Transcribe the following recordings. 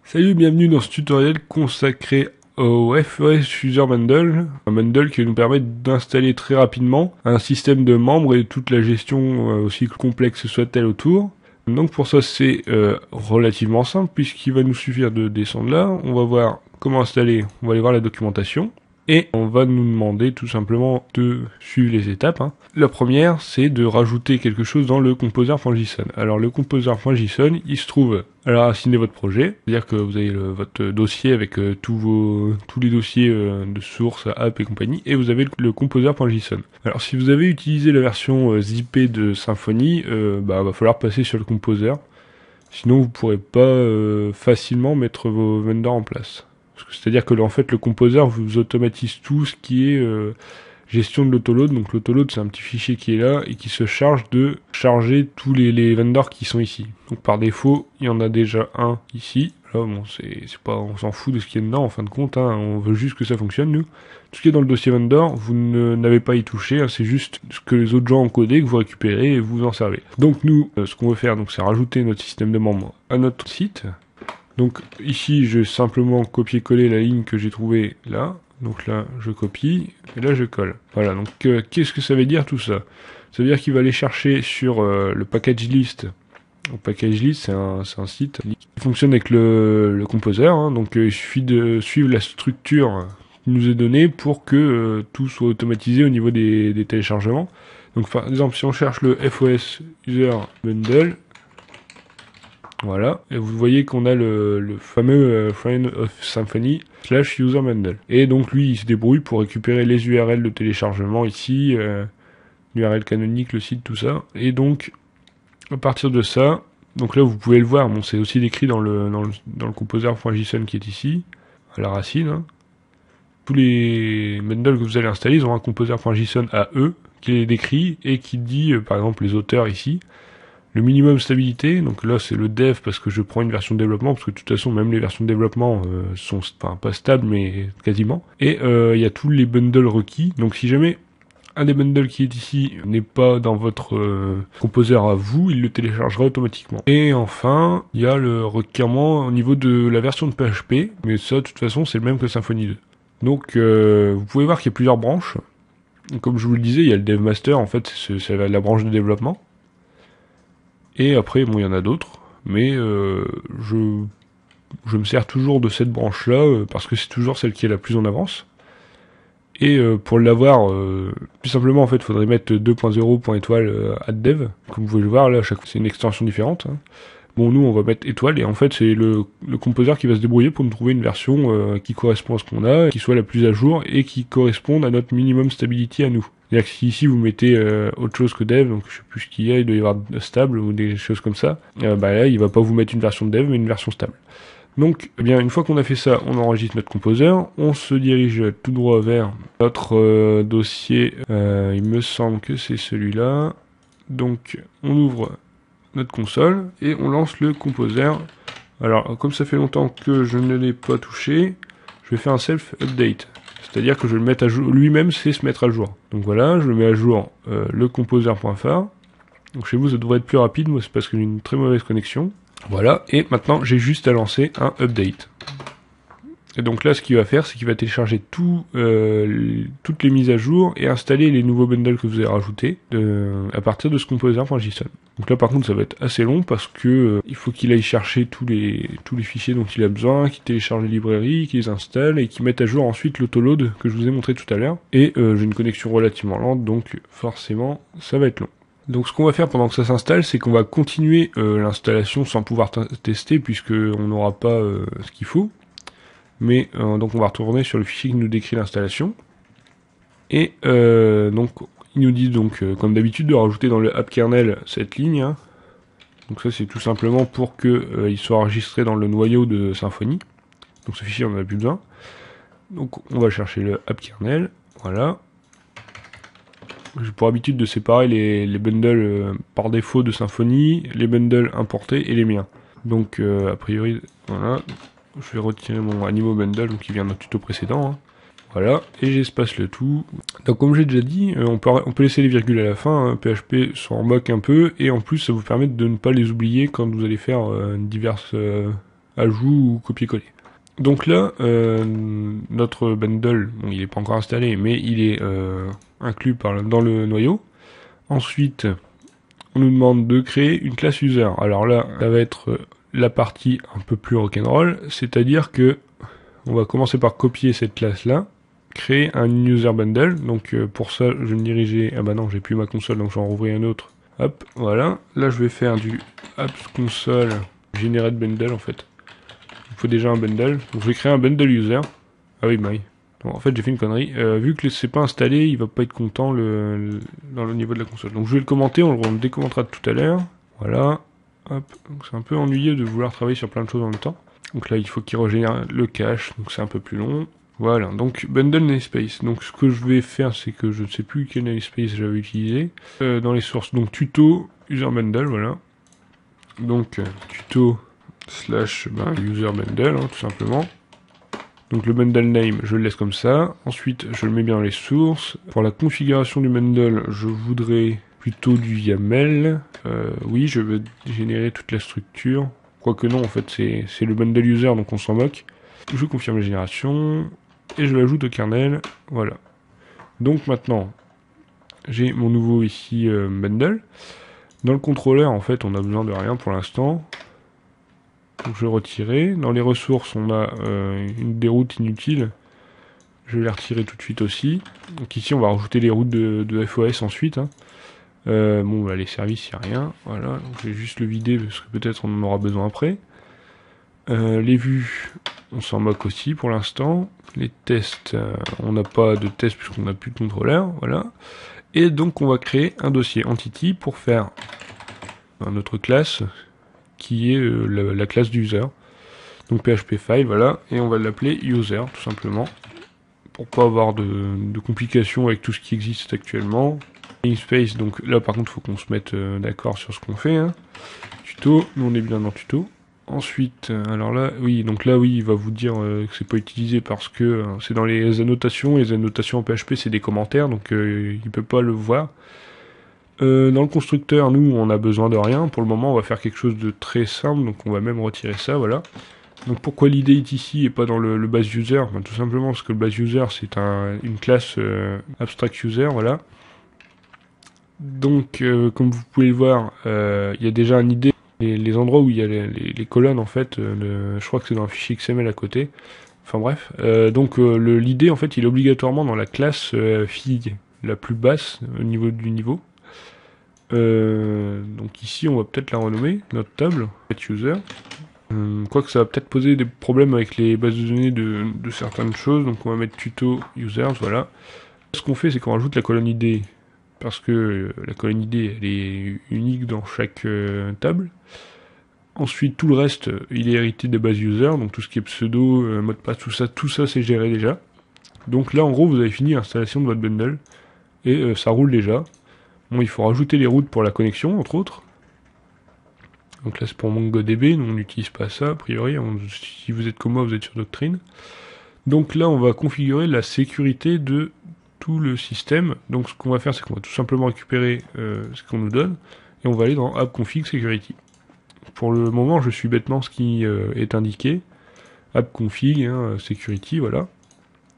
Salut, bienvenue dans ce tutoriel consacré au FOS User Bundle, un bundle qui va nous permettre d'installer très rapidement un système de membres et toute la gestion aussi complexe soit-elle autour. Donc pour ça c'est relativement simple puisqu'il va nous suffire de descendre là, on va voir comment installer, on va aller voir la documentation. Et on va nous demander tout simplement de suivre les étapes. La première, c'est de rajouter quelque chose dans le composer.json. Alors le composer.json, il se trouve à la racine de votre projet, c'est-à-dire que vous avez votre dossier avec tous les dossiers de source, app et compagnie, et vous avez le composer.json. Alors si vous avez utilisé la version zippée de Symfony, va falloir passer sur le composer, sinon vous pourrez pas facilement mettre vos vendors en place. C'est-à-dire que en fait le composer vous automatise tout ce qui est gestion de l'autoload. Donc l'autoload c'est un petit fichier qui est là et qui se charge de charger tous les vendors qui sont ici. Donc par défaut il y en a déjà un ici. Là bon c'est pas, on s'en fout de ce qui est dedans en fin de compte, on veut juste que ça fonctionne nous. Tout ce qui est dans le dossier vendor vous n'avez pas à y toucher, c'est juste ce que les autres gens ont codé que vous récupérez et vous en servez. Donc nous ce qu'on veut faire c'est rajouter notre système de membres à notre site. Donc ici je vais simplement copier-coller la ligne que j'ai trouvée là. Donc là je copie et là je colle. Voilà, donc qu'est-ce que ça veut dire tout ça? Ça veut dire qu'il va aller chercher sur le package list. Le package list c'est un site qui fonctionne avec le composer, donc il suffit de suivre la structure qui nous est donnée pour que tout soit automatisé au niveau des téléchargements. Donc par exemple si on cherche le FOS User Bundle, voilà, et vous voyez qu'on a le fameux Friend of Symfony / User Bundle. Et donc lui, il se débrouille pour récupérer les URL de téléchargement ici, l'URL canonique, le site, tout ça. Et donc, à partir de ça, donc là vous pouvez le voir, bon, c'est aussi décrit dans le composer.json qui est ici, à la racine. Tous les bundles que vous allez installer, ils ont un composer.json à eux, qui est décrit et qui dit, par exemple, les auteurs ici. Le minimum stabilité, donc là c'est le dev parce que je prends une version de développement, parce que de toute façon même les versions de développement sont pas stables mais quasiment. Et il y a tous les bundles requis, donc si jamais un des bundles qui est ici n'est pas dans votre composer à vous, il le téléchargera automatiquement. Et enfin, il y a le requirement au niveau de la version de PHP, mais ça de toute façon c'est le même que Symfony 2. Donc vous pouvez voir qu'il y a plusieurs branches. Comme je vous le disais, il y a le dev master, en fait c'est la branche de développement. Et après, bon, il y en a d'autres, mais je me sers toujours de cette branche-là, parce que c'est toujours celle qui est la plus en avance. Et pour l'avoir, plus simplement, en fait, il faudrait mettre 2.0.étoile @dev. Comme vous pouvez le voir, là, à chaque fois, c'est une extension différente. Bon, nous, on va mettre étoile, et en fait, c'est le composer qui va se débrouiller pour nous trouver une version qui correspond à ce qu'on a, qui soit la plus à jour, et qui corresponde à notre minimum stability à nous. C'est-à-dire que si ici vous mettez autre chose que dev, donc je sais plus ce qu'il y a, il doit y avoir stable ou des choses comme ça, là il va pas vous mettre une version de dev mais une version stable. Donc eh bien une fois qu'on a fait ça, on enregistre notre composer, on se dirige tout droit vers notre dossier, il me semble que c'est celui-là, donc on ouvre notre console et on lance le composer. Alors comme ça fait longtemps que je ne l'ai pas touché, je vais faire un self-update. C'est-à-dire que je vais le mettre à jour, lui-même c'est se mettre à jour. Donc voilà, je le mets à jour le composer.phare. Donc chez vous ça devrait être plus rapide, moi c'est parce que j'ai une très mauvaise connexion. Voilà, et maintenant j'ai juste à lancer un update. Et donc là ce qu'il va faire, c'est qu'il va télécharger toutes les mises à jour et installer les nouveaux bundles que vous avez rajoutés à partir de ce composer.json. Donc là par contre ça va être assez long parce que il faut qu'il aille chercher tous les fichiers dont il a besoin, qu'il télécharge les librairies, qu'il les installe et qu'il mette à jour ensuite l'autoload que je vous ai montré tout à l'heure. Et j'ai une connexion relativement lente, donc forcément ça va être long. Donc ce qu'on va faire pendant que ça s'installe, c'est qu'on va continuer l'installation sans pouvoir tester puisque on n'aura pas ce qu'il faut. Mais donc on va retourner sur le fichier qui nous décrit l'installation. Et donc il nous dit donc comme d'habitude de rajouter dans le app kernel cette ligne. Donc ça c'est tout simplement pour que il soit enregistré dans le noyau de Symfony. Donc ce fichier on en a plus besoin. Donc on va chercher le app kernel. Voilà. J'ai pour habitude de séparer les bundles par défaut de Symfony, les bundles importés et les miens. Donc a priori voilà. Je vais retirer mon Animo Bundle qui vient d'un tuto précédent. Voilà, et j'espace le tout. Donc comme j'ai déjà dit, on peut laisser les virgules à la fin, PHP s'en moque un peu, et en plus ça vous permet de ne pas les oublier quand vous allez faire diverses ajout ou copier-coller. Donc là, notre bundle, bon, il n'est pas encore installé, mais il est inclus dans le noyau. Ensuite, on nous demande de créer une classe user. Alors là, ça va être la partie un peu plus rock'n'roll, c'est-à-dire que on va commencer par copier cette classe-là, créer un user bundle. Donc pour ça, je vais me diriger. Ah bah non, j'ai plus ma console, donc je vais en rouvrir un autre. Hop, voilà. Là, je vais faire du apps console generate bundle en fait. Il faut déjà un bundle. Donc je vais créer un bundle user. Ah oui, bah oui. Bon, en fait, j'ai fait une connerie. Vu que c'est pas installé, il va pas être content dans le niveau de la console. Donc je vais le commenter, on le décommentera tout à l'heure. Voilà. Hop. Donc c'est un peu ennuyeux de vouloir travailler sur plein de choses en même temps. Donc là, il faut qu'il régénère le cache, donc c'est un peu plus long. Voilà, donc bundle namespace. Donc ce que je vais faire, c'est que je ne sais plus quel namespace j'avais utilisé. Dans les sources, donc tuto user bundle, voilà. Donc tuto slash user bundle, hein, tout simplement. Donc le bundle name, je le laisse comme ça. Ensuite, je le mets bien dans les sources. Pour la configuration du bundle, je voudrais plutôt du YAML. Oui, je veux générer toute la structure. Quoique non, en fait, c'est le bundle user, donc on s'en moque. Je confirme la génération, et je l'ajoute au kernel, voilà. Donc maintenant, j'ai mon nouveau ici bundle. Dans le contrôleur, en fait, on a besoin de rien pour l'instant. Donc je vais retirer. Dans les ressources, on a des routes inutiles. Je vais les retirer tout de suite aussi. Donc ici, on va rajouter les routes de FOS ensuite, hein. Bon, bah, les services, il n'y a rien. Voilà, donc je vais juste le vider parce que peut-être on en aura besoin après. Les vues, on s'en moque aussi pour l'instant. Les tests, on n'a pas de tests puisqu'on n'a plus de contrôleur. Voilà. Et donc, on va créer un dossier entity pour faire notre classe qui est la classe d'user. Donc PHP file, voilà. Et on va l'appeler user tout simplement. Pour pas avoir de complications avec tout ce qui existe actuellement. Namespace, donc là par contre il faut qu'on se mette d'accord sur ce qu'on fait, hein. Tuto, nous on est bien dans tuto. Ensuite, alors là, oui, donc là oui, il va vous dire que c'est pas utilisé parce que c'est dans les annotations en PHP c'est des commentaires, donc il peut pas le voir. Dans le constructeur, nous on a besoin de rien, pour le moment on va faire quelque chose de très simple, donc on va même retirer ça, voilà. Donc pourquoi l'id est ici et pas dans le base user? Tout simplement parce que le base user c'est une classe abstract user, voilà. Donc, comme vous pouvez le voir, il y a déjà un ID. Les endroits où il y a les colonnes, en fait, je crois que c'est dans un fichier XML à côté. Enfin bref. Donc, l'ID, en fait, il est obligatoirement dans la classe fille, la plus basse au niveau du niveau. Donc ici, on va peut-être la renommer, notre table, user. Quoique ça va peut-être poser des problèmes avec les bases de données de certaines choses. Donc, on va mettre tuto users, voilà. Ce qu'on fait, c'est qu'on rajoute la colonne ID. Parce que la colonne ID elle est unique dans chaque table. Ensuite tout le reste il est hérité des bases user, donc tout ce qui est pseudo, mot de passe, tout ça c'est géré déjà. Donc là en gros vous avez fini l'installation de votre bundle et ça roule déjà. Bon, il faut rajouter les routes pour la connexion entre autres. Donc là c'est pour MongoDB, nous on n'utilise pas ça a priori, si vous êtes comme moi vous êtes sur Doctrine. Donc là on va configurer la sécurité de tout le système. Donc ce qu'on va faire, c'est qu'on va tout simplement récupérer ce qu'on nous donne et on va aller dans app config security. Pour le moment, je suis bêtement ce qui est indiqué. App config, hein, security, voilà.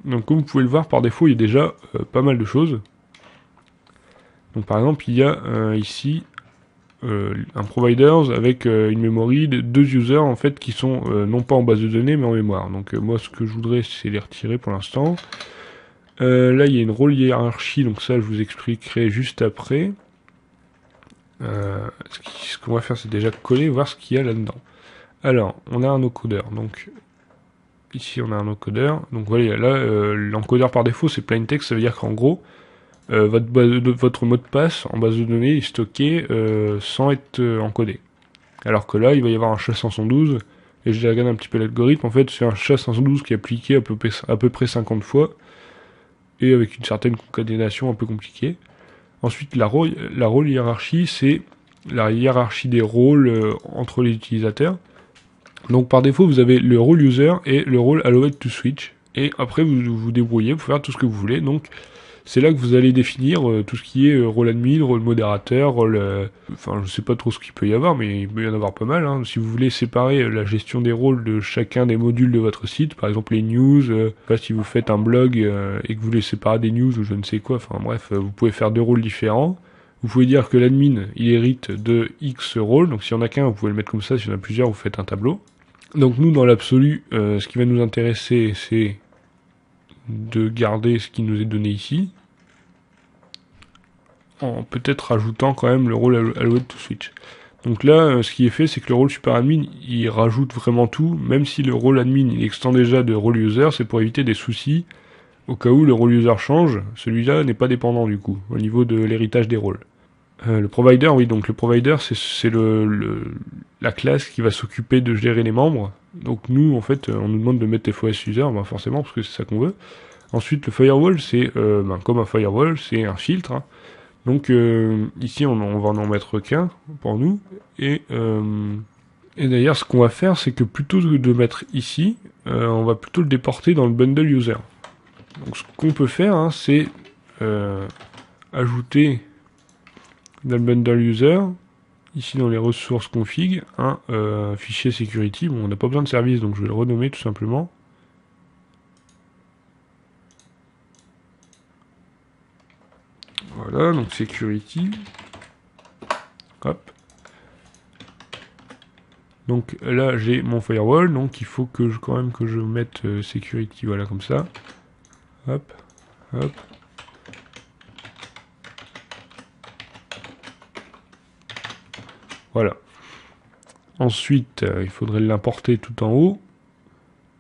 Donc comme vous pouvez le voir, par défaut, il y a déjà pas mal de choses. Donc par exemple, il y a ici un providers avec une memory de 2 users en fait qui sont non pas en base de données mais en mémoire. Donc moi, ce que je voudrais, c'est les retirer pour l'instant. Là, il y a une rôle hiérarchie, donc ça, je vous expliquerai juste après. Ce qu'on va faire, c'est déjà coller, voir ce qu'il y a là-dedans. Alors, on a un encodeur, donc ici, on a un encodeur. Donc voilà, là, l'encodeur par défaut, c'est plain text, ça veut dire qu'en gros, votre mot de passe en base de données est stocké sans être encodé. Alors que là, il va y avoir un SHA-512, et je regarde un petit peu l'algorithme, en fait, c'est un SHA-512 qui est appliqué à peu près 50 fois, et avec une certaine concaténation un peu compliquée. Ensuite, la rôle hiérarchie, c'est la hiérarchie des rôles entre les utilisateurs. Donc par défaut, vous avez le rôle user et le rôle allowed to switch. Et après, vous vous débrouillez pour faire tout ce que vous voulez. Donc C'est là que vous allez définir tout ce qui est rôle admin, rôle modérateur, rôle... enfin, je sais pas trop ce qu'il peut y avoir, mais il peut y en avoir pas mal. Hein. Si vous voulez séparer la gestion des rôles de chacun des modules de votre site, par exemple les news, pas si vous faites un blog et que vous voulez séparer des news ou je ne sais quoi, enfin bref, vous pouvez faire 2 rôles différents. Vous pouvez dire que l'admin, il hérite de X rôles, donc s'il y en a qu'un, vous pouvez le mettre comme ça, s'il y en a plusieurs, vous faites un tableau. Donc nous, dans l'absolu, ce qui va nous intéresser, c'est de garder ce qui nous est donné ici, en peut-être rajoutant quand même le rôle alloué to switch. Donc là, ce qui est fait, c'est que le rôle super admin, il rajoute vraiment tout, même si le rôle admin, il extend déjà de rôle user, c'est pour éviter des soucis, au cas où le rôle user change, celui-là n'est pas dépendant du coup, au niveau de l'héritage des rôles. Le provider, oui, donc le provider, c'est la classe qui va s'occuper de gérer les membres. Donc nous, en fait, on nous demande de mettre FOS user, ben forcément, parce que c'est ça qu'on veut. Ensuite, le firewall, c'est comme un firewall, c'est un filtre. Hein. Donc ici, on va en mettre qu'un pour nous. Et d'ailleurs, ce qu'on va faire, c'est que plutôt que de mettre ici, on va plutôt le déporter dans le bundle user. Donc ce qu'on peut faire, hein, c'est ajouter dans le bundle user, ici dans les ressources config, un fichier security. Bon, on n'a pas besoin de service, donc je vais le renommer tout simplement. Voilà, donc security. Hop. Donc là, j'ai mon firewall, donc il faut que quand même que je mette security, voilà, comme ça. Hop, hop. Voilà. Ensuite, il faudrait l'importer tout en haut.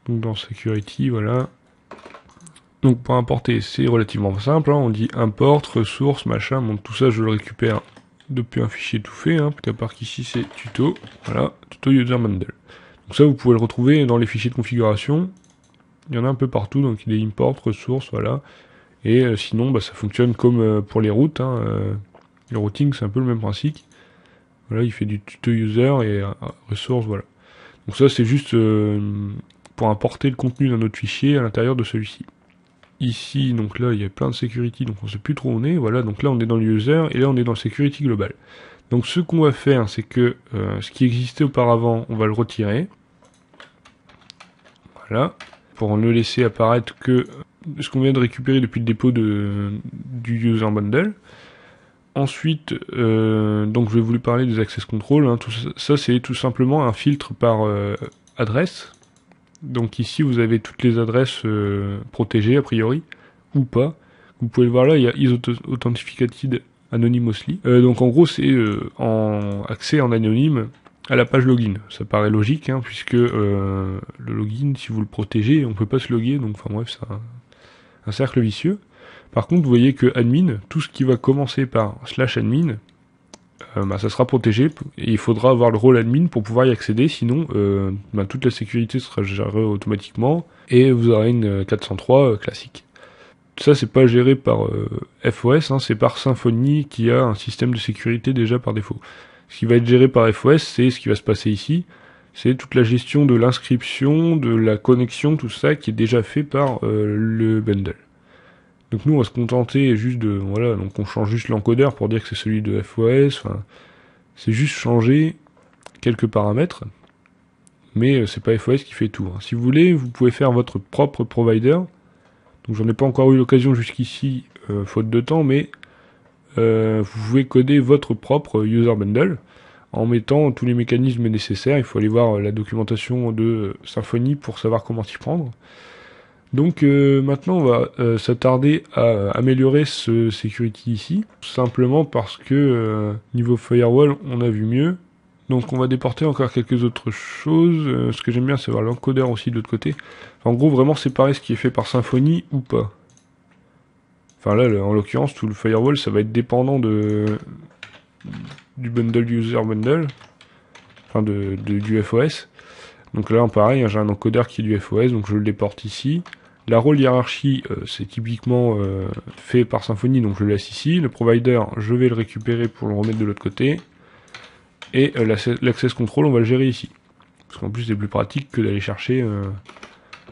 Donc dans security, voilà. Donc pour importer, c'est relativement simple. Hein. On dit import, ressources, machin. Donc tout ça, je le récupère depuis un fichier tout fait. Hein, à part qu'ici, c'est tuto. Voilà, tuto user bundle. Donc ça, vous pouvez le retrouver dans les fichiers de configuration. Il y en a un peu partout. Donc il est import, ressources, voilà. Et sinon, bah, ça fonctionne comme pour les routes. Hein, le routing, c'est un peu le même principe. Voilà, il fait du tuto user et ressources, voilà. Donc ça, c'est juste pour importer le contenu d'un autre fichier à l'intérieur de celui-ci. Ici, donc là, il y a plein de security, donc on sait plus trop où on est. Voilà, donc là, on est dans le user et là, on est dans le security global. Donc ce qu'on va faire, c'est que ce qui existait auparavant, on va le retirer. Voilà, pour ne laisser apparaître que ce qu'on vient de récupérer depuis le dépôt du user bundle. Ensuite, donc je vais vous parler des access control. Hein. Tout ça, c'est tout simplement un filtre par adresse. Donc ici, vous avez toutes les adresses protégées a priori ou pas. Vous pouvez le voir là, il y a is authenticated anonymously. Donc en gros, c'est en accès en anonyme à la page login. Ça paraît logique, hein, puisque le login, si vous le protégez, on peut pas se loguer. Donc enfin bref, c'est un cercle vicieux. Par contre, vous voyez que admin, tout ce qui va commencer par /admin, bah, ça sera protégé, et il faudra avoir le rôle admin pour pouvoir y accéder, sinon bah, toute la sécurité sera gérée automatiquement, et vous aurez une 403 classique. Ça, c'est pas géré par FOS, hein, c'est par Symfony qui a un système de sécurité déjà par défaut. Ce qui va être géré par FOS, c'est ce qui va se passer ici, c'est toute la gestion de l'inscription, de la connexion, tout ça qui est déjà fait par le bundle. Donc nous on va se contenter juste de, voilà, donc on change juste l'encodeur pour dire que c'est celui de FOS, enfin, c'est juste changer quelques paramètres, mais c'est pas FOS qui fait tout. Hein. Si vous voulez, vous pouvez faire votre propre provider, donc j'en ai pas encore eu l'occasion jusqu'ici, faute de temps, mais vous pouvez coder votre propre user bundle, en mettant tous les mécanismes nécessaires. Il faut aller voir la documentation de Symfony pour savoir comment s'y prendre. Donc maintenant on va s'attarder à améliorer ce security ici, simplement parce que niveau firewall on a vu mieux. Donc on va déporter encore quelques autres choses. Ce que j'aime bien c'est voir l'encodeur aussi de l'autre côté. Enfin, en gros vraiment séparer ce qui est fait par Symfony ou pas. Enfin là en l'occurrence tout le firewall ça va être dépendant du bundle user bundle. Enfin du FOS. Donc là pareil j'ai un encodeur qui est du FOS donc je le déporte ici. La rôle hiérarchie, c'est typiquement fait par Symfony, donc je le laisse ici. Le provider, je vais le récupérer pour le remettre de l'autre côté. Et l'access control, on va le gérer ici. Parce qu'en plus, c'est plus pratique que d'aller chercher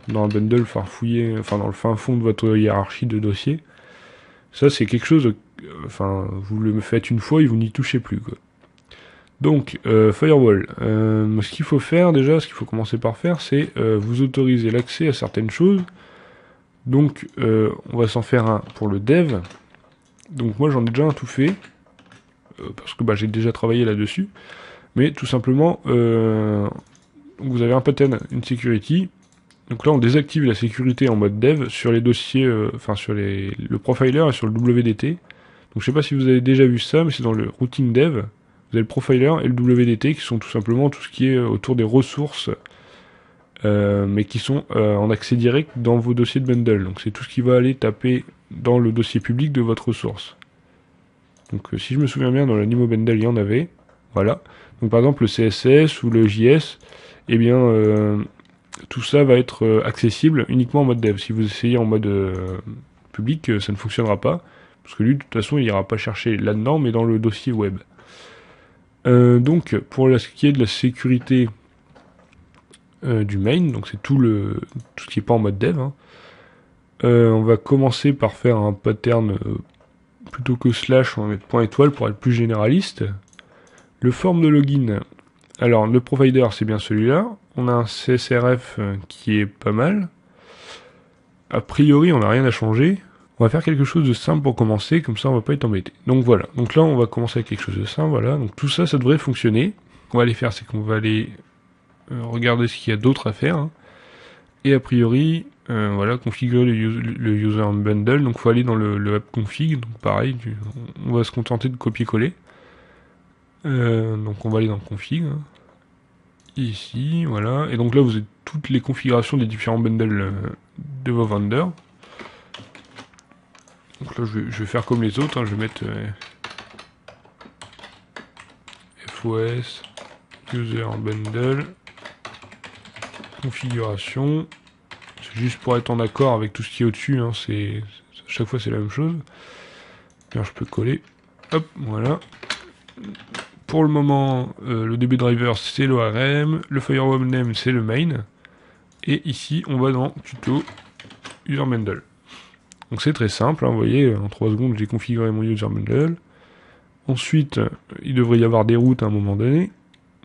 dans un bundle farfouillé, enfin dans le fin fond de votre hiérarchie de dossier. Ça, c'est quelque chose, enfin, vous le faites une fois et vous n'y touchez plus, quoi. Donc, Firewall. Ce qu'il faut faire déjà, ce qu'il faut commencer par faire, c'est vous autoriser l'accès à certaines choses. Donc, on va s'en faire un pour le dev. Donc moi, j'en ai déjà un tout fait, parce que j'ai déjà travaillé là-dessus. Mais tout simplement, vous avez un pattern, une security. Donc là, on désactive la sécurité en mode dev sur les dossiers, enfin sur le profiler et sur le WDT. Donc je sais pas si vous avez déjà vu ça, mais c'est dans le routing dev. Vous avez le profiler et le WDT qui sont tout simplement tout ce qui est autour des ressources, mais qui sont en accès direct dans vos dossiers de bundle. Donc c'est tout ce qui va aller taper dans le dossier public de votre ressource. Donc si je me souviens bien, dans l'Animo bundle, il y en avait. Voilà. Donc par exemple le CSS ou le JS, eh bien tout ça va être accessible uniquement en mode dev. Si vous essayez en mode public, ça ne fonctionnera pas. Parce que lui, de toute façon, il ira pas chercher là-dedans, mais dans le dossier web. Donc, pour ce qui est de la sécurité du main, donc c'est tout ce qui n'est pas en mode dev, hein, on va commencer par faire un pattern plutôt que slash, on va mettre point étoile pour être plus généraliste. Le form de login. Alors, le provider, c'est bien celui-là. On a un CSRF qui est pas mal. A priori, on n'a rien à changer. On va faire quelque chose de simple pour commencer, comme ça on va pas être embêté. Donc voilà, donc là on va commencer avec quelque chose de simple, voilà. Donc tout ça, ça devrait fonctionner. Ce qu'on va aller faire, c'est qu'on va aller regarder ce qu'il y a d'autre à faire. Hein. Et a priori, voilà, configurer le user bundle. Donc il faut aller dans le app config. Donc pareil, on va se contenter de copier-coller. Donc on va aller dans le config. Hein. Ici, voilà. Et donc là vous avez toutes les configurations des différents bundles de vos vendors. Donc là, je vais faire comme les autres, hein. Je vais mettre FOS, User Bundle, Configuration. C'est juste pour être en accord avec tout ce qui est au-dessus, hein. À chaque fois c'est la même chose. Alors je peux coller. Hop, voilà. Pour le moment, le DB driver c'est l'ORM, le firewall name c'est le main. Et ici, on va dans Tuto, User Bundle. Donc c'est très simple, hein, vous voyez, en 3 secondes j'ai configuré mon user bundle. Ensuite, il devrait y avoir des routes à un moment donné.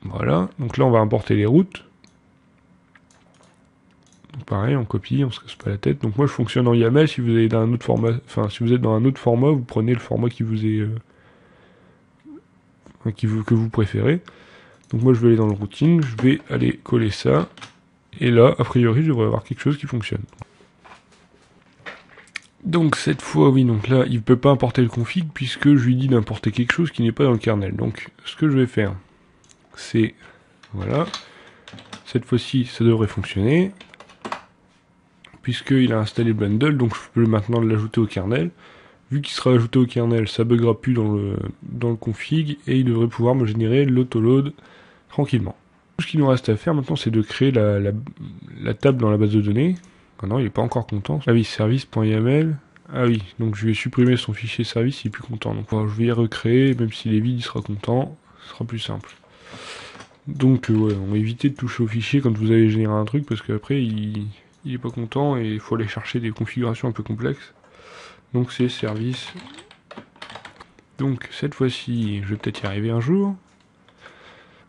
Voilà, donc là on va importer les routes. Donc pareil, on copie, on se casse pas la tête. Donc moi je fonctionne en YAML, si vous êtes dans un autre format, si vous êtes dans un autre format, vous prenez le format qui vous est que vous préférez. Donc moi je vais aller dans le routing, je vais aller coller ça. Et là, a priori, je devrais avoir quelque chose qui fonctionne. Donc cette fois, oui, donc là, il ne peut pas importer le config puisque je lui dis d'importer quelque chose qui n'est pas dans le kernel. Donc ce que je vais faire, c'est, voilà, cette fois-ci, ça devrait fonctionner, puisqu'il a installé le bundle, donc je peux maintenant l'ajouter au kernel. Vu qu'il sera ajouté au kernel, ça buggera plus dans le config, et il devrait pouvoir me générer l'autoload tranquillement. Tout ce qu'il nous reste à faire maintenant, c'est de créer la table dans la base de données. Ah non, il n'est pas encore content. Ah oui, service.yml. Ah oui, donc je vais supprimer son fichier service, il est plus content. Donc je vais y recréer, même s'il est vide, il sera content. Ce sera plus simple. Donc ouais, on va éviter de toucher au fichier quand vous avez généré un truc, parce qu'après, il est pas content et il faut aller chercher des configurations un peu complexes. Donc c'est service. Donc cette fois-ci, je vais peut-être y arriver un jour.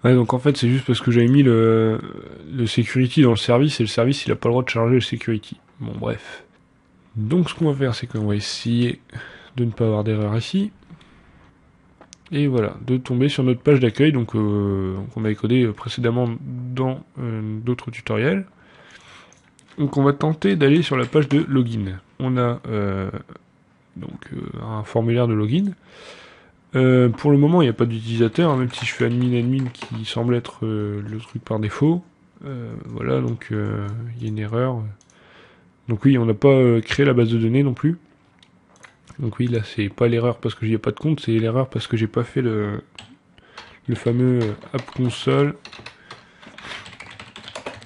Ouais, donc en fait c'est juste parce que j'avais mis le security dans le service et le service il a pas le droit de charger le security. Bon bref. Donc ce qu'on va faire c'est qu'on va essayer de ne pas avoir d'erreur ici. Et voilà, de tomber sur notre page d'accueil donc qu'on avait codé précédemment dans d'autres tutoriels. Donc on va tenter d'aller sur la page de login. On a un formulaire de login. Pour le moment, il n'y a pas d'utilisateur, hein, même si je fais admin qui semble être le truc par défaut. Voilà, donc il y a une erreur. Donc oui, on n'a pas créé la base de données non plus. Donc oui, là, c'est pas l'erreur parce que j'y ai pas de compte, c'est l'erreur parce que j'ai pas fait le fameux app console,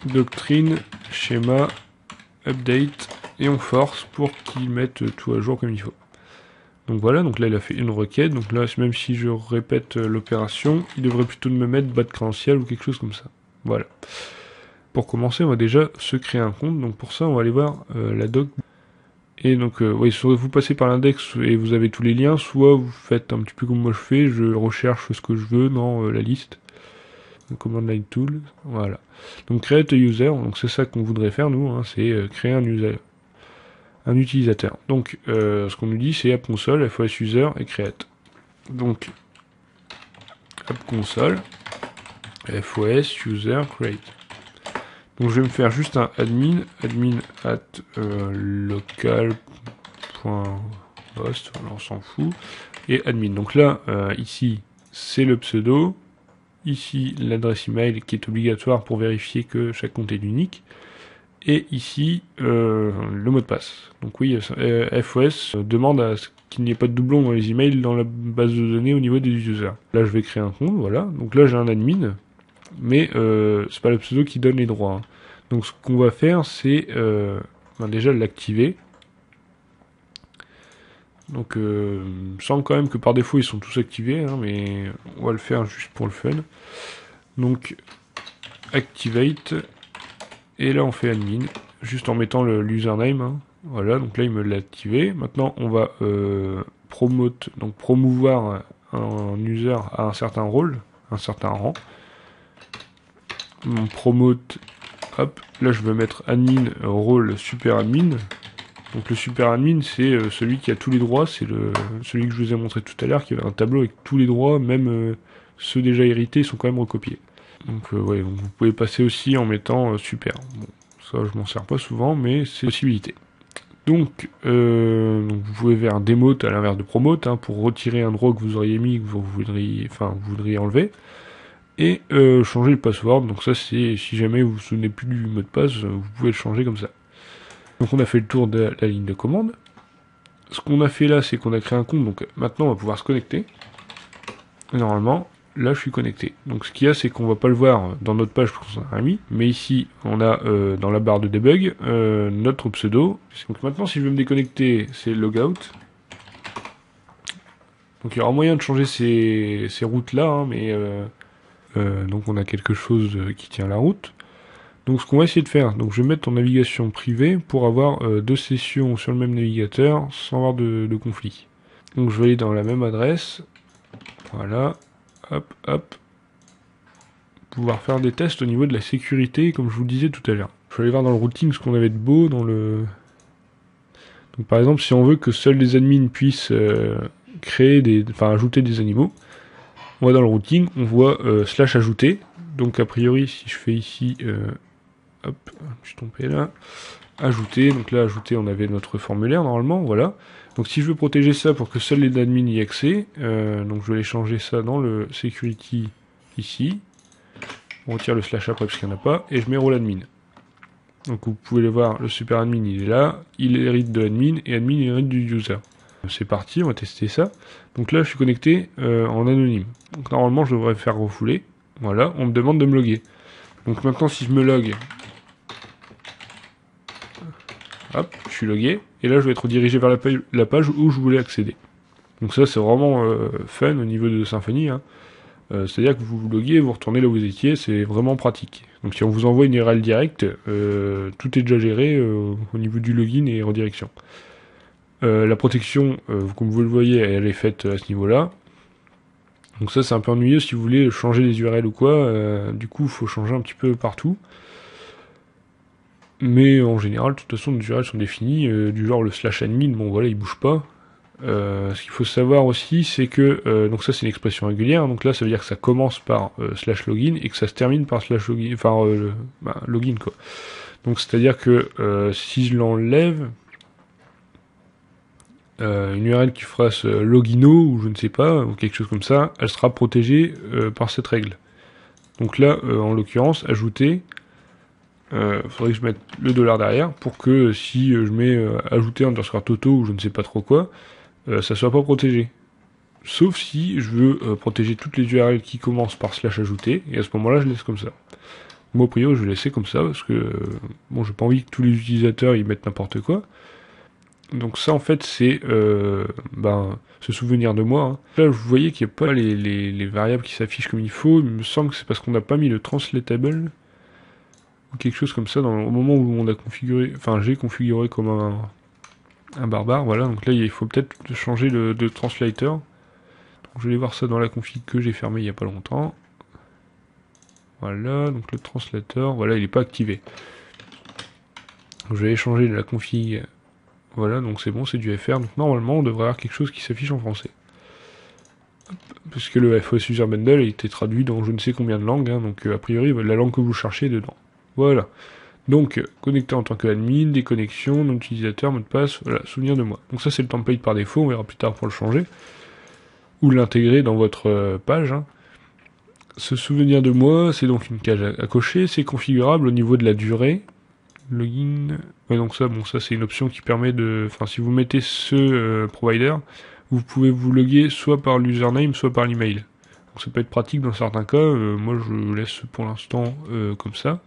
doctrine, schéma, update, et on force pour qu'il mette tout à jour comme il faut. Donc voilà, donc là il a fait une requête, donc là même si je répète l'opération, il devrait plutôt me mettre bas de crédentiel ou quelque chose comme ça. Voilà. Pour commencer, on va déjà se créer un compte, donc pour ça on va aller voir la doc. Et donc, oui, soit vous passez par l'index et vous avez tous les liens, soit vous faites un petit peu comme moi je fais, je recherche ce que je veux dans la liste. Command line tool, voilà. Donc create a user, donc c'est ça qu'on voudrait faire nous, hein, c'est créer un utilisateur. Donc ce qu'on nous dit c'est app console, fos user et create. Donc app console, fos user create. Donc je vais me faire juste un admin at local.host, on s'en fout, et admin. Donc là, ici, c'est le pseudo, ici l'adresse email qui est obligatoire pour vérifier que chaque compte est unique, et ici le mot de passe. Donc oui, FOS demande à ce qu'il n'y ait pas de doublon dans les emails dans la base de données au niveau des users. Là je vais créer un compte, voilà, donc là j'ai un admin, mais c'est pas le pseudo qui donne les droits. Hein. Donc ce qu'on va faire c'est déjà l'activer. Donc il me semble quand même que par défaut ils sont tous activés, hein, mais on va le faire juste pour le fun. Donc activate, et là on fait admin, juste en mettant l'username, hein. Voilà, donc là il me l'a activé. Maintenant on va promote, donc promouvoir un user à un certain rôle, un certain rang. On promote, hop, là je veux mettre admin rôle super admin. Donc le super admin c'est celui qui a tous les droits, c'est celui que je vous ai montré tout à l'heure, qui avait un tableau avec tous les droits, même ceux déjà hérités sont quand même recopiés. Donc ouais, donc vous pouvez passer aussi en mettant super. Bon, ça je m'en sers pas souvent, mais c'est une possibilité. Donc vous pouvez faire un demote à l'inverse de promote, hein, pour retirer un droit que vous auriez mis, que vous voudriez enlever. Et changer le password, donc ça c'est si jamais vous vous souvenez plus du mot de passe, vous pouvez le changer comme ça. Donc on a fait le tour de la ligne de commande. Ce qu'on a fait là, c'est qu'on a créé un compte, donc maintenant on va pouvoir se connecter. Et normalement, là je suis connecté. Donc ce qu'il y a, c'est qu'on va pas le voir dans notre page parce qu'on s'en a mis, mais ici on a dans la barre de debug notre pseudo. Donc maintenant si je veux me déconnecter, c'est logout. Donc il y aura moyen de changer ces routes là, hein, mais donc on a quelque chose qui tient la route. Donc ce qu'on va essayer de faire, donc je vais mettre en navigation privée pour avoir deux sessions sur le même navigateur sans avoir de conflit. Donc je vais aller dans la même adresse, voilà, hop, hop, pouvoir faire des tests au niveau de la sécurité comme je vous le disais tout à l'heure. Je vais aller voir dans le routing ce qu'on avait de beau dans le... Donc par exemple si on veut que seuls les admins puissent ajouter des animaux, on va dans le routing, on voit slash ajouter, donc a priori si je fais ici... hop, je suis tombé là. Ajouter, donc là ajouter on avait notre formulaire normalement, voilà. Donc si je veux protéger ça pour que seuls les admins y aient accès, donc je vais aller changer ça dans le security ici. On retire le slash après parce qu'il n'y en a pas, et je mets rôle admin. Donc vous pouvez le voir, le super admin il est là, il hérite de admin, et admin il hérite du user. C'est parti, on va tester ça. Donc là je suis connecté en anonyme. Donc normalement je devrais faire refouler. Voilà, on me demande de me loguer. Donc maintenant si je me log, hop, je suis logué, et là je vais être redirigé vers la page où je voulais accéder. Donc ça c'est vraiment fun au niveau de Symfony, hein. C'est-à-dire que vous vous loguez, vous retournez là où vous étiez, c'est vraiment pratique. Donc si on vous envoie une URL directe, tout est déjà géré au niveau du login et redirection. La protection, comme vous le voyez, elle est faite à ce niveau-là. Donc ça c'est un peu ennuyeux si vous voulez changer les URL ou quoi, du coup il faut changer un petit peu partout. Mais en général, de toute façon, les URL sont définies, du genre le slash admin, bon voilà, il bouge pas. Ce qu'il faut savoir aussi, c'est que, donc ça c'est une expression régulière, donc là ça veut dire que ça commence par slash login et que ça se termine par slash login, login quoi. Donc c'est à dire que si je l'enlève, une URL qui fera ce logino ou je ne sais pas, ou quelque chose comme ça, elle sera protégée par cette règle. Donc là, en l'occurrence, ajouter, faudrait que je mette le $ derrière pour que si je mets ajouter underscore toto ou je ne sais pas trop quoi, ça soit pas protégé. Sauf si je veux protéger toutes les URL qui commencent par slash ajouter, et à ce moment-là je laisse comme ça. Moi a priori je vais laisser comme ça parce que bon j'ai pas envie que tous les utilisateurs y mettent n'importe quoi. Donc ça en fait c'est se souvenir de moi. Hein. Là vous voyez qu'il n'y a pas les variables qui s'affichent comme il faut, il me semble que c'est parce qu'on n'a pas mis le translatable ou quelque chose comme ça au moment où on a configuré, enfin j'ai configuré comme Un barbare, voilà. Donc là, il faut peut-être changer de translator. Donc, je vais voir ça dans la config que j'ai fermée il n'y a pas longtemps. Voilà, donc le translator, voilà, il n'est pas activé. Donc, je vais changer la config. Voilà, donc c'est bon, c'est du FR. Donc normalement, on devrait avoir quelque chose qui s'affiche en français. Hop, parce que le FOS User Bundle a été traduit dans je ne sais combien de langues. Hein, donc a priori, la langue que vous cherchez est dedans. Voilà. Donc, connecté en tant qu'admin, déconnexion, nom d'utilisateur, mot de passe, voilà, souvenir de moi. Donc ça c'est le template par défaut, on verra plus tard pour le changer. Ou l'intégrer dans votre page. Hein. Ce souvenir de moi, c'est donc une case à cocher, c'est configurable au niveau de la durée. Login. Ouais, donc ça, bon, ça c'est une option qui permet de. Enfin, si vous mettez ce provider, vous pouvez vous loguer soit par l'username, soit par l'email. Donc ça peut être pratique dans certains cas. Moi, je laisse pour l'instant comme ça.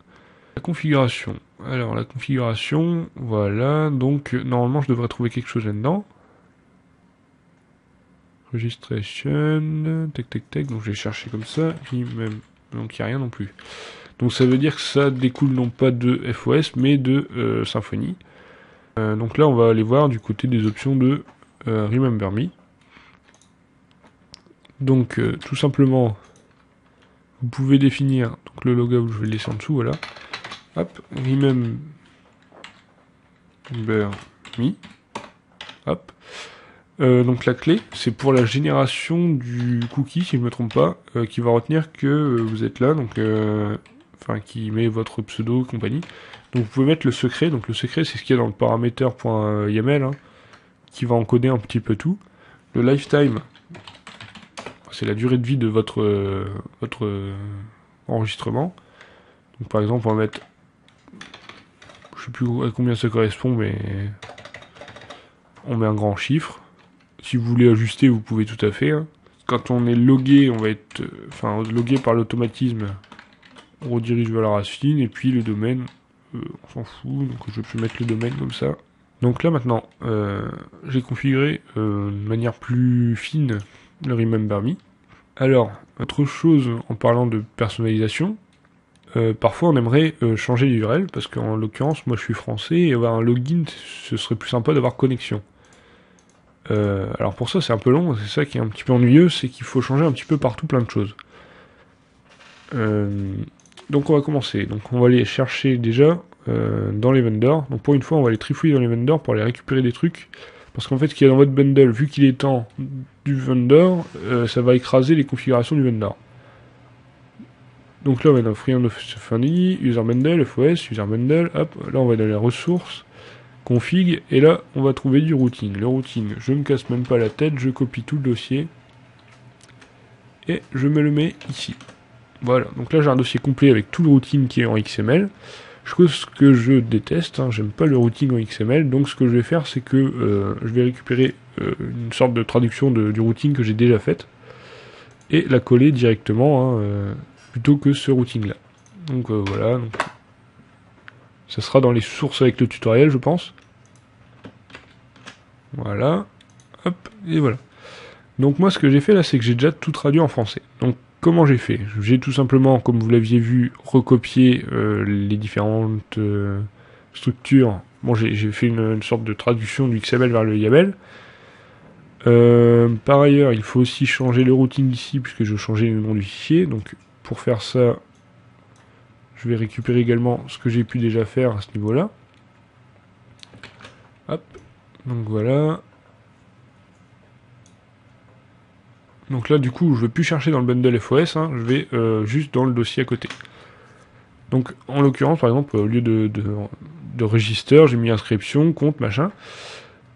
La configuration. Alors, la configuration, voilà. Donc, normalement, je devrais trouver quelque chose là-dedans. Registration. Tac, tac, tac. Donc, je vais chercher comme ça. Même. Donc, il n'y a rien non plus. Donc ça veut dire que ça découle non pas de FOS mais de Symfony. Donc là on va aller voir du côté des options de Remember Me. Donc tout simplement vous pouvez définir donc le logout, je vais le laisser en dessous, voilà. Hop, Remember Me. Hop. Donc la clé, c'est pour la génération du cookie, si je ne me trompe pas, qui va retenir que vous êtes là, donc enfin qui met votre pseudo, compagnie. Donc vous pouvez mettre le secret, donc le secret c'est ce qu'il y a dans le parameter.yaml, hein, qui va encoder un petit peu tout. Le lifetime, c'est la durée de vie de votre enregistrement. Donc par exemple on va mettre, je sais plus à combien ça correspond, mais on met un grand chiffre. Si vous voulez ajuster, vous pouvez tout à fait. Hein. Quand on est logué, on va être, logué par l'automatisme, on redirige vers la racine, et puis le domaine, on s'en fout, donc je peux mettre le domaine comme ça. Donc là maintenant, j'ai configuré de manière plus fine le Remember Me. Alors, autre chose en parlant de personnalisation, parfois on aimerait changer l'URL, parce qu'en l'occurrence, moi je suis français, et avoir un login, ce serait plus sympa d'avoir connexion. Alors pour ça c'est un peu long, c'est ça qui est un petit peu ennuyeux, c'est qu'il faut changer un petit peu partout plein de choses. Donc on va commencer, donc on va aller chercher déjà dans les vendors, donc pour une fois on va aller trifouiller dans les vendors pour aller récupérer des trucs, parce qu'en fait ce qu'il y a dans votre bundle, vu qu'il est temps du vendor, ça va écraser les configurations du vendor. Donc là on va dans Free of Symfony, User Bundle, FOS, User Bundle, hop, là on va dans les ressources, config, et là on va trouver du routing. Le routing, je me casse même pas la tête, je copie tout le dossier et je me le mets ici. Voilà, donc là j'ai un dossier complet avec tout le routing qui est en XML. Chose que je déteste, hein, j'aime pas le routing en XML, donc ce que je vais faire c'est que je vais récupérer une sorte de traduction du routing que j'ai déjà faite et la coller directement, hein, plutôt que ce routing là. Donc voilà, donc ça sera dans les sources avec le tutoriel, je pense. Voilà. Hop, et voilà. Donc moi, ce que j'ai fait là, c'est que j'ai déjà tout traduit en français. Donc comment j'ai fait? J'ai tout simplement, comme vous l'aviez vu, recopié les différentes structures. Bon, j'ai fait une sorte de traduction du XML vers le YAML. Par ailleurs, il faut aussi changer le routing ici, puisque je changeais le nom du fichier. Donc pour faire ça, je vais récupérer également ce que j'ai pu déjà faire à ce niveau-là. Hop, donc voilà. Donc là, du coup, je ne vais plus chercher dans le bundle FOS, hein, je vais juste dans le dossier à côté. Donc, en l'occurrence, par exemple, au lieu de register, j'ai mis inscription, compte, machin.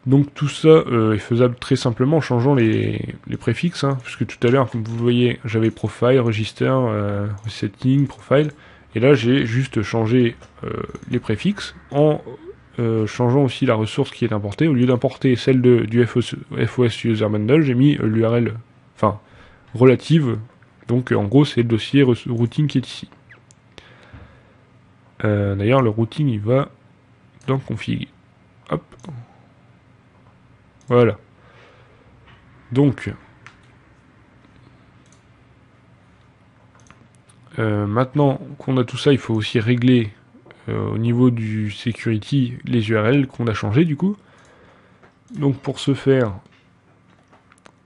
Donc tout ça est faisable très simplement en changeant les préfixes, hein, puisque tout à l'heure, comme vous voyez, j'avais profile, register, setting, profile, et là j'ai juste changé les préfixes en changeant aussi la ressource qui est importée. Au lieu d'importer celle du FOS User Bundle, j'ai mis l'URL, enfin, relative, donc en gros c'est le dossier routing qui est ici. D'ailleurs le routing il va dans config. Hop. Voilà. Donc, maintenant qu'on a tout ça, il faut aussi régler au niveau du security les URL qu'on a changé du coup. Donc pour ce faire,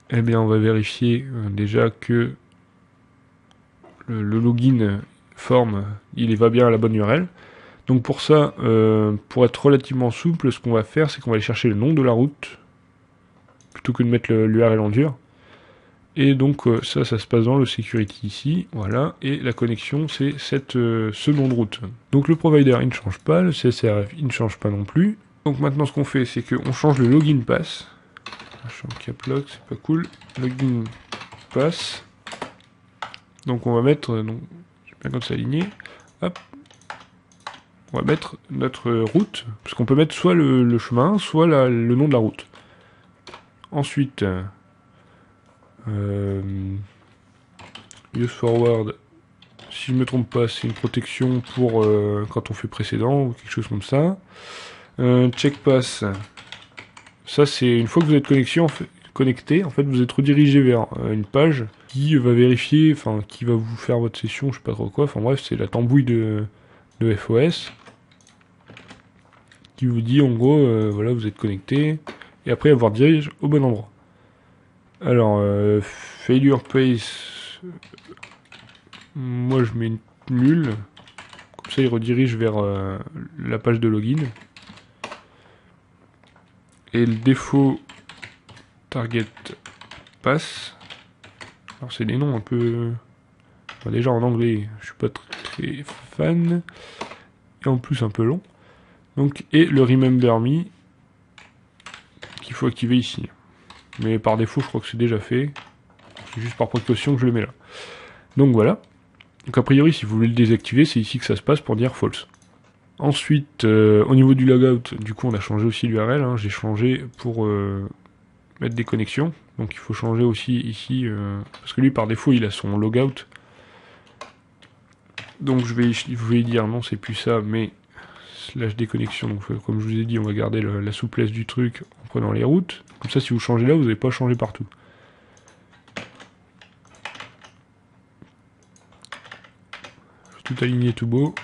eh bien on va vérifier déjà que le login form, il va bien à la bonne URL. Donc pour ça, pour être relativement souple, ce qu'on va faire, c'est qu'on va aller chercher le nom de la route, plutôt que de mettre l'URL en dur. Et donc ça se passe dans le security ici, voilà, et la connexion c'est ce nom de route. Donc le provider il ne change pas, le CSRF il ne change pas non plus. Donc maintenant ce qu'on fait c'est qu'on change le login pass. Je suis en cap lock, c'est pas cool. Login pass. Donc on va mettre, donc, je sais pas quand c'est aligné, hop. On va mettre notre route, parce qu'on peut mettre soit le chemin, soit le nom de la route. Ensuite, use forward, si je me trompe pas, c'est une protection pour quand on fait précédent ou quelque chose comme ça. Check pass, ça c'est une fois que vous êtes connecté, en fait vous êtes redirigé vers une page qui va vérifier, enfin qui va vous faire votre session, je sais pas trop quoi, enfin bref c'est la tambouille de FOS qui vous dit en gros voilà vous êtes connecté et après avoir dirige au bon endroit. Alors failure pace, moi je mets nul, comme ça il redirige vers la page de login. Et le défaut target pass, alors c'est des noms un peu, enfin, déjà en anglais je suis pas très fan et en plus un peu long. Donc et le remember me qu'il faut activer ici. Mais par défaut je crois que c'est déjà fait. C'est juste par précaution que je le mets là. Donc voilà. Donc a priori si vous voulez le désactiver c'est ici que ça se passe pour dire false. Ensuite au niveau du logout, du coup on a changé aussi l'URL, hein. J'ai changé pour mettre des connexions. Donc il faut changer aussi ici, parce que lui par défaut il a son logout. Donc je vais dire non c'est plus ça, mais slash déconnexion. Donc comme je vous ai dit on va garder la souplesse du truc en prenant les routes. Comme ça si vous changez là vous n'allez pas changer partout. Tout aligné tout beau.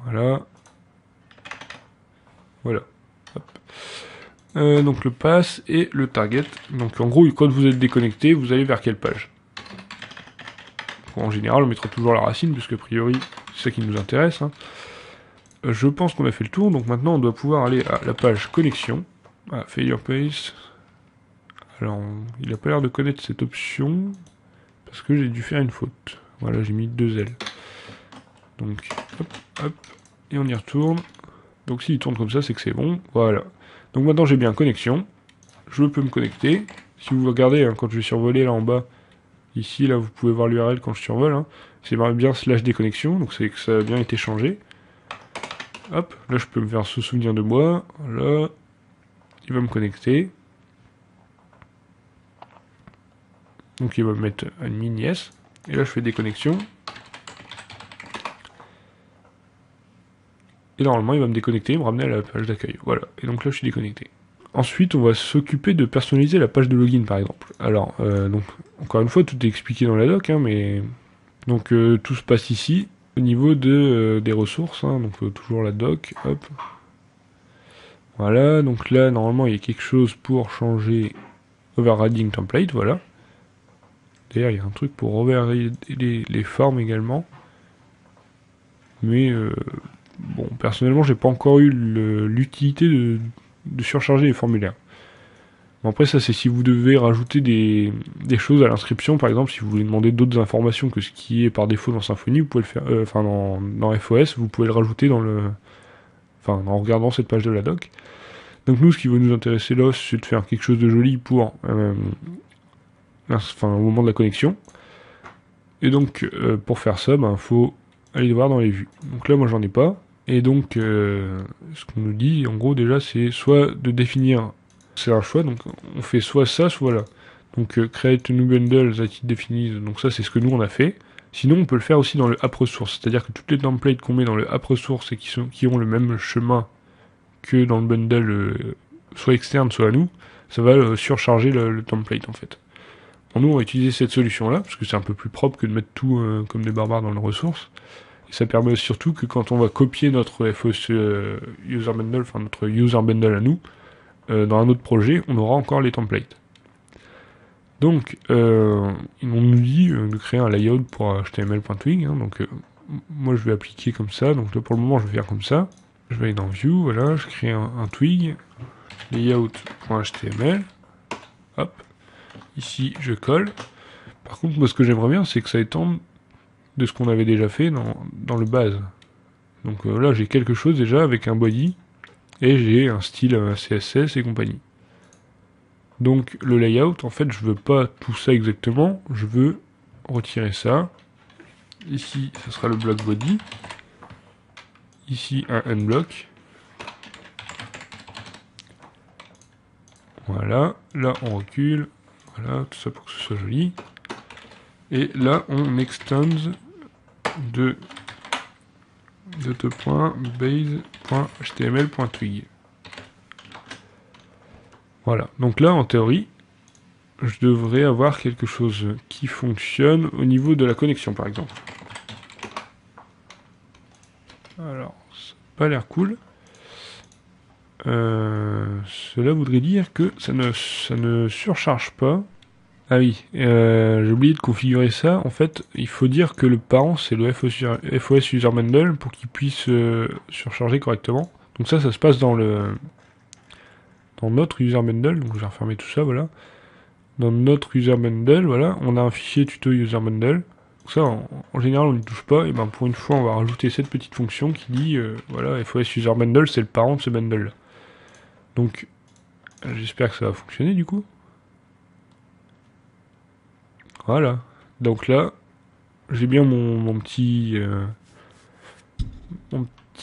Voilà. Voilà. Donc le pass et le target. Donc en gros quand vous êtes déconnecté vous allez vers quelle page? Bon, en général on mettra toujours la racine puisque a priori c'est ça qui nous intéresse, hein. Je pense qu'on a fait le tour, donc maintenant on doit pouvoir aller à la page connexion. Ah, failure pace. Alors, il a pas l'air de connaître cette option, parce que j'ai dû faire une faute. Voilà, j'ai mis 2 L. Donc, hop, hop, et on y retourne. Donc s'il tourne comme ça, c'est que c'est bon. Voilà. Donc maintenant j'ai bien connexion. Je peux me connecter. Si vous regardez, hein, quand je vais survoler là en bas, ici, là, vous pouvez voir l'URL quand je survole, hein. C'est bien slash déconnexion, donc c'est que ça a bien été changé. Hop, là je peux me faire ce souvenir de moi. Là, il va me connecter. Donc il va me mettre admin yes. Et là je fais déconnexion. Et normalement il va me déconnecter, me ramener à la page d'accueil. Voilà, et donc là je suis déconnecté. Ensuite on va s'occuper de personnaliser la page de login par exemple. Alors, donc encore une fois tout est expliqué dans la doc, hein, mais... Donc tout se passe ici. Au niveau des ressources, hein, donc toujours la doc, hop. Voilà, donc là, normalement, il y a quelque chose pour changer overriding template, voilà. D'ailleurs, il y a un truc pour override les formes également. Mais, bon, personnellement, j'ai pas encore eu l'utilité de surcharger les formulaires. Bon, après, ça, c'est si vous devez rajouter des choses à l'inscription, par exemple, si vous voulez demander d'autres informations que ce qui est par défaut dans Symfony, vous pouvez le faire, enfin, dans FOS, vous pouvez le rajouter en regardant cette page de la doc. Donc nous, ce qui va nous intéresser là, c'est de faire quelque chose de joli pour, au moment de la connexion. Et donc, pour faire ça, faut aller voir dans les vues. Donc là, moi, j'en ai pas. Et donc, ce qu'on nous dit, en gros, déjà, c'est soit de définir, c'est un choix, donc on fait soit ça, soit là. Donc, create a new bundle that it definies, donc ça, c'est ce que nous, on a fait. Sinon, on peut le faire aussi dans le app resource, c'est-à-dire que toutes les templates qu'on met dans le app resource et qui ont le même chemin que dans le bundle, soit externe, soit à nous, ça va surcharger le template, en fait. Bon, nous, on va utiliser cette solution-là, parce que c'est un peu plus propre que de mettre tout comme des barbares dans le ressource. Et ça permet surtout que quand on va copier notre FOS user bundle, enfin notre user bundle à nous, dans un autre projet, on aura encore les templates. Donc, on nous dit de créer un layout pour html.twig. Hein, donc, moi, je vais appliquer comme ça. Donc là, pour le moment, je vais faire comme ça. Je vais aller dans View, voilà, je crée un twig, layout.html. Hop. Ici, je colle. Par contre, moi, ce que j'aimerais bien, c'est que ça étende de ce qu'on avait déjà fait dans le base. Donc là, j'ai quelque chose déjà avec un body. Et j'ai un style CSS et compagnie. Donc le layout, en fait, je veux pas tout ça exactement, je veux retirer ça. Ici, ce sera le block body. Ici, un unblock. Voilà, là on recule. Voilà, tout ça pour que ce soit joli. Et là, on extends de base.html.twig. Voilà, donc là, en théorie, je devrais avoir quelque chose qui fonctionne au niveau de la connexion, par exemple. Alors, ça n'a pas l'air cool. Cela voudrait dire que ça ne surcharge pas. Ah oui, j'ai oublié de configurer ça. En fait, il faut dire que le parent, c'est le FOS User Bundle pour qu'il puisse surcharger correctement. Donc ça se passe dans notre User Bundle. Donc je vais refermer tout ça, voilà. Dans notre User Bundle, voilà, on a un fichier tuto User Bundle. Donc ça, en général, on n'y touche pas. Et ben pour une fois, on va rajouter cette petite fonction qui dit, voilà, FOS User Bundle, c'est le parent de ce bundle. Donc, j'espère que ça va fonctionner du coup. Voilà. Donc là, j'ai bien mon petit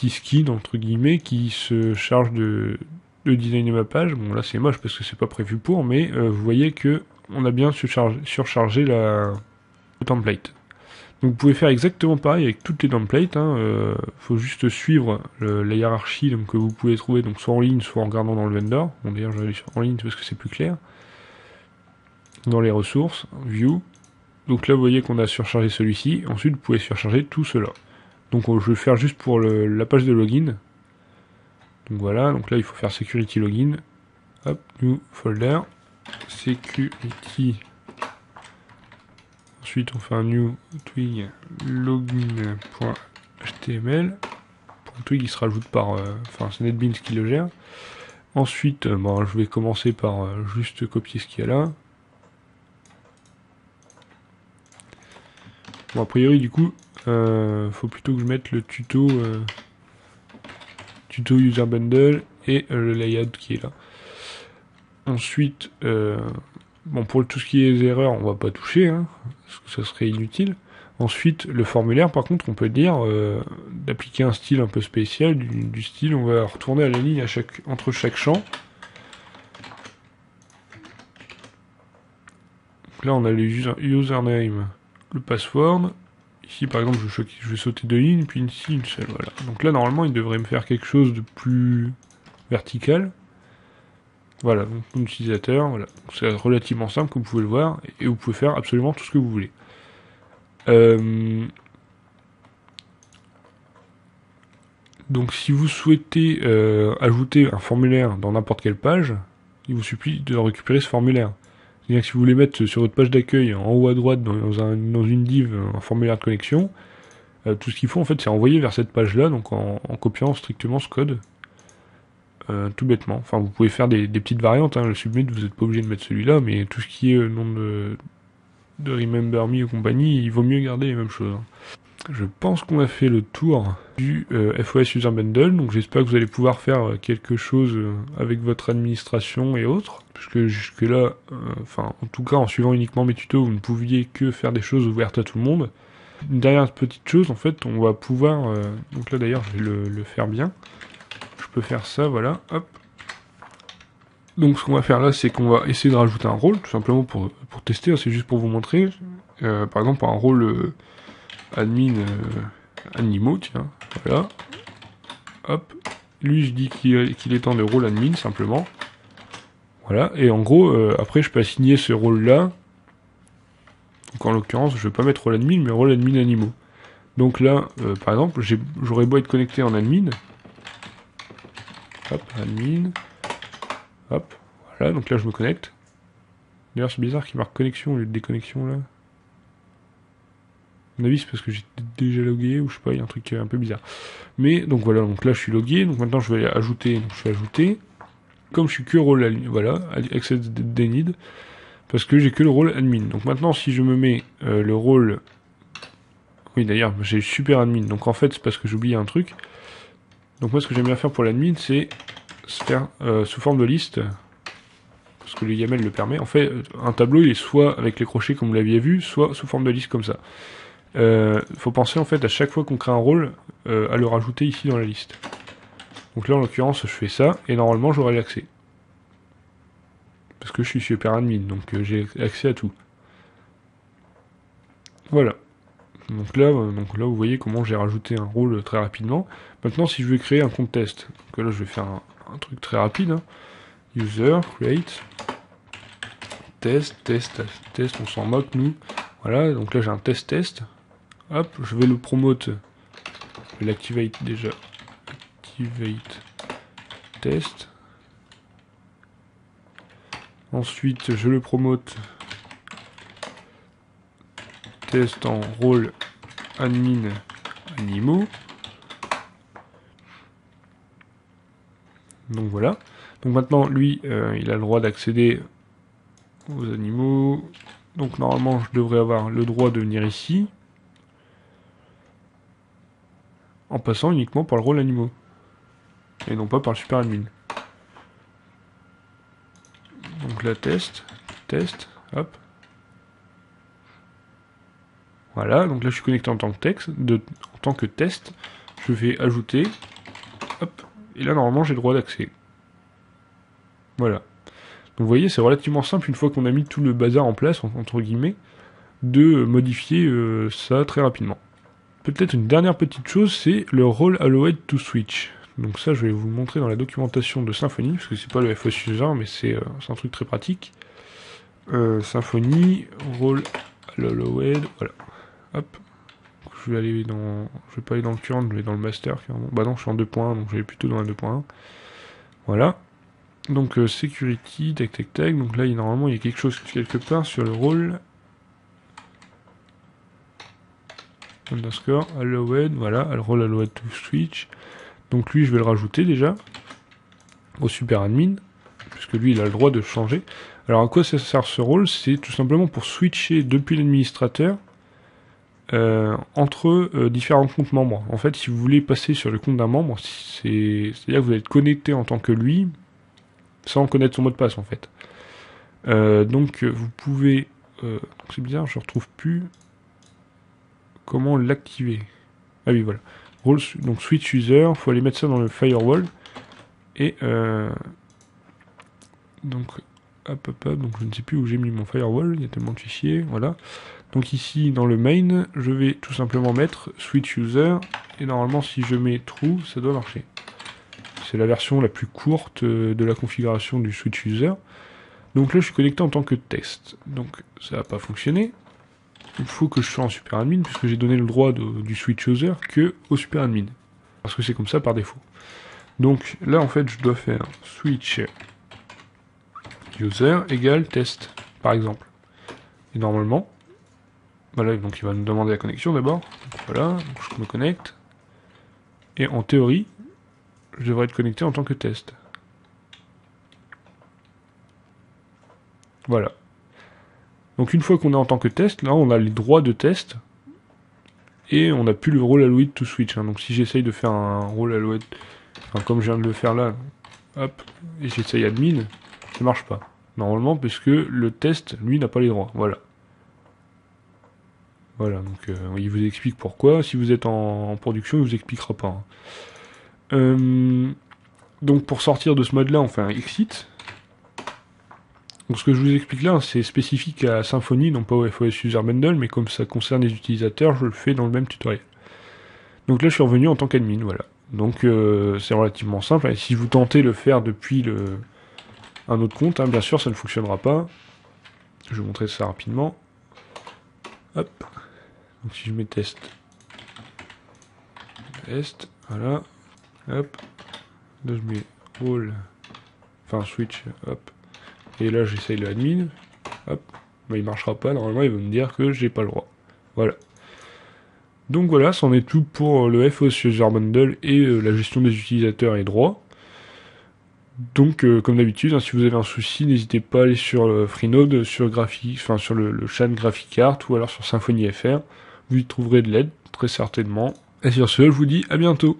skin entre guillemets qui se charge de designer ma page. Bon là c'est moche parce que c'est pas prévu pour, mais vous voyez que on a bien surchargé le template. Donc vous pouvez faire exactement pareil avec toutes les templates. Faut juste suivre la hiérarchie donc, que vous pouvez trouver donc soit en ligne, soit en regardant dans le vendor. Bon d'ailleurs je vais aller en ligne parce que c'est plus clair. Dans les ressources, View. Donc là vous voyez qu'on a surchargé celui-ci. Ensuite vous pouvez surcharger tout cela. Donc je vais faire juste pour la page de login. Donc voilà, donc là il faut faire security login. Hop, new folder. Security. Ensuite on fait un new twig login.html. Twig il se rajoute par. Enfin c'est NetBeans qui le gère. Ensuite, je vais commencer par juste copier ce qu'il y a là. Bon, a priori, du coup, faut plutôt que je mette le tuto user bundle et le layout qui est là. Ensuite, pour tout ce qui est erreurs, on va pas toucher, hein, parce que ça serait inutile. Ensuite, le formulaire, par contre, on peut dire d'appliquer un style un peu spécial, du style, on va retourner à la ligne entre chaque champ. Donc là, on a le username, le password. Ici, par exemple, je vais sauter 2 lignes, puis ici, une seule. Voilà. Donc là, normalement, il devrait me faire quelque chose de plus vertical. Voilà, donc mon utilisateur, voilà. C'est relativement simple, comme vous pouvez le voir, et vous pouvez faire absolument tout ce que vous voulez. Donc si vous souhaitez ajouter un formulaire dans n'importe quelle page, il vous suffit de récupérer ce formulaire. C'est-à-dire que si vous voulez mettre sur votre page d'accueil, en haut à droite, dans une div, un formulaire de connexion, tout ce qu'il faut en fait c'est envoyer vers cette page-là, donc en copiant strictement ce code. Tout bêtement. Enfin vous pouvez faire des petites variantes, hein. Le submit vous n'êtes pas obligé de mettre celui-là, mais tout ce qui est nom de Remember Me et compagnie, il vaut mieux garder les mêmes choses. Hein. Je pense qu'on a fait le tour du FOS User Bundle, donc j'espère que vous allez pouvoir faire quelque chose avec votre administration et autres, puisque jusque là, en tout cas en suivant uniquement mes tutos, vous ne pouviez que faire des choses ouvertes à tout le monde. Une dernière petite chose, en fait, on va pouvoir, donc là d'ailleurs je vais le faire bien, je peux faire ça, voilà, hop. Donc ce qu'on va faire là, c'est qu'on va essayer de rajouter un rôle, tout simplement pour tester, hein, c'est juste pour vous montrer, par exemple un rôle admin Animo, tiens, voilà, hop, lui je dis qu'il est temps de rôle admin simplement, voilà, et en gros, après je peux assigner ce rôle là, donc en l'occurrence je vais pas mettre rôle admin, mais rôle admin Animo, Donc là, par exemple, j'aurais beau être connecté en admin. Hop, admin. Hop, voilà, donc là je me connecte. D'ailleurs c'est bizarre qu'il marque connexion au lieu de déconnexion là. À mon avis c'est parce que j'étais déjà logué ou je sais pas, il y a un truc un peu bizarre. Mais donc voilà, donc là je suis logué, donc maintenant je vais ajouter, donc je fais ajouter. Comme je suis que rôle admin, voilà, access denied, parce que j'ai que le rôle admin. Donc maintenant si je me mets le rôle... Oui d'ailleurs j'ai super admin, donc en fait c'est parce que j'ai oublié un truc. Donc moi ce que j'aime bien faire pour l'admin c'est se faire sous forme de liste, parce que le YAML le permet. En fait un tableau il est soit avec les crochets comme vous l'aviez vu, soit sous forme de liste comme ça. Faut penser en fait à chaque fois qu'on crée un rôle à le rajouter ici dans la liste. Donc là en l'occurrence je fais ça et normalement j'aurai l'accès. Parce que je suis super admin, donc j'ai accès à tout. Voilà. Donc là vous voyez comment j'ai rajouté un rôle très rapidement. Maintenant si je veux créer un compte test, donc là je vais faire un truc très rapide. Hein. User, create, test, on s'en moque nous. Voilà, donc là j'ai un test. Hop, je vais le promote. Je vais l'activate déjà. Activate test. Ensuite je le promote test en rôle admin animaux. Donc voilà. Donc maintenant lui il a le droit d'accéder aux animaux. Donc normalement je devrais avoir le droit de venir ici en passant uniquement par le rôle animaux et non pas par le super admin. Donc là test, hop. Voilà, donc là je suis connecté en tant que texte, en tant que test, je vais ajouter, hop, et là normalement j'ai le droit d'accès. Voilà. Donc vous voyez, c'est relativement simple une fois qu'on a mis tout le bazar en place, entre guillemets, de modifier ça très rapidement. Peut-être une dernière petite chose, c'est le role allowed to switch. Donc ça je vais vous le montrer dans la documentation de Symfony, parce que c'est pas le FOS user, mais c'est un truc très pratique. Symfony, role allowed, voilà. Hop. Je vais aller dans... Je vais pas aller dans le current, je vais dans le master carrément. Bah non, je suis en 2.1, donc je vais plutôt dans la 2.1. Voilà. Donc security, tac. Donc là, normalement, il y a quelque chose quelque part sur le rôle. Underscore, allowed, voilà, le rôle allowed to switch. Donc lui, je vais le rajouter déjà au super admin, puisque lui, il a le droit de changer. Alors à quoi ça sert ce rôle? C'est tout simplement pour switcher depuis l'administrateur entre différents comptes membres. En fait, si vous voulez passer sur le compte d'un membre, c'est-à-dire que vous allez être connecté en tant que lui, sans connaître son mot de passe en fait. Donc vous pouvez... c'est bizarre, je ne retrouve plus comment l'activer. Ah oui, voilà. Role, donc switch user, il faut aller mettre ça dans le firewall. Et donc, hop, donc je ne sais plus où j'ai mis mon firewall, il y a tellement de fichiers, voilà. Donc ici, dans le main, je vais tout simplement mettre switch user, et normalement, si je mets true, ça doit marcher. C'est la version la plus courte de la configuration du switch user. Donc là, je suis connecté en tant que test. Donc, ça va pas fonctionner. Il faut que je sois en super admin, puisque j'ai donné le droit du switch user que au super admin. Parce que c'est comme ça par défaut. Donc là, en fait, je dois faire switch user égale test, par exemple. Et normalement, voilà, donc il va nous demander la connexion d'abord. Voilà, donc je me connecte. Et en théorie, je devrais être connecté en tant que test. Voilà. Donc une fois qu'on est en tant que test, là on a les droits de test. Et on n'a plus le rôle allowed to switch. Hein. Donc si j'essaye de faire un rôle allowed, enfin, comme je viens de le faire là, hop, et j'essaye admin, ça marche pas. Normalement, puisque le test, lui, n'a pas les droits. Voilà. Voilà, donc il vous explique pourquoi. Si vous êtes en production, il vous expliquera pas. Hein. Donc pour sortir de ce mode-là, on fait un exit. Donc ce que je vous explique là, c'est spécifique à Symfony, non pas au FOS User Bundle, mais comme ça concerne les utilisateurs, je le fais dans le même tutoriel. Donc là, je suis revenu en tant qu'admin, voilà. Donc c'est relativement simple. Et si vous tentez de le faire depuis un autre compte, hein, bien sûr, ça ne fonctionnera pas. Je vais vous montrer ça rapidement. Hop. Donc si je mets test est, voilà, hop, là je mets rôle, enfin switch, hop, et là j'essaye le admin, hop, mais il marchera pas, normalement il va me dire que j'ai pas le droit, voilà. Donc voilà, c'en est tout pour le FOS User Bundle et la gestion des utilisateurs et droits. Donc comme d'habitude, hein, si vous avez un souci, n'hésitez pas à aller sur Freenode, sur sur le chat GraphiCart ou alors sur Symfony FR. Vous y trouverez de l'aide, très certainement. Et sur ce, je vous dis à bientôt.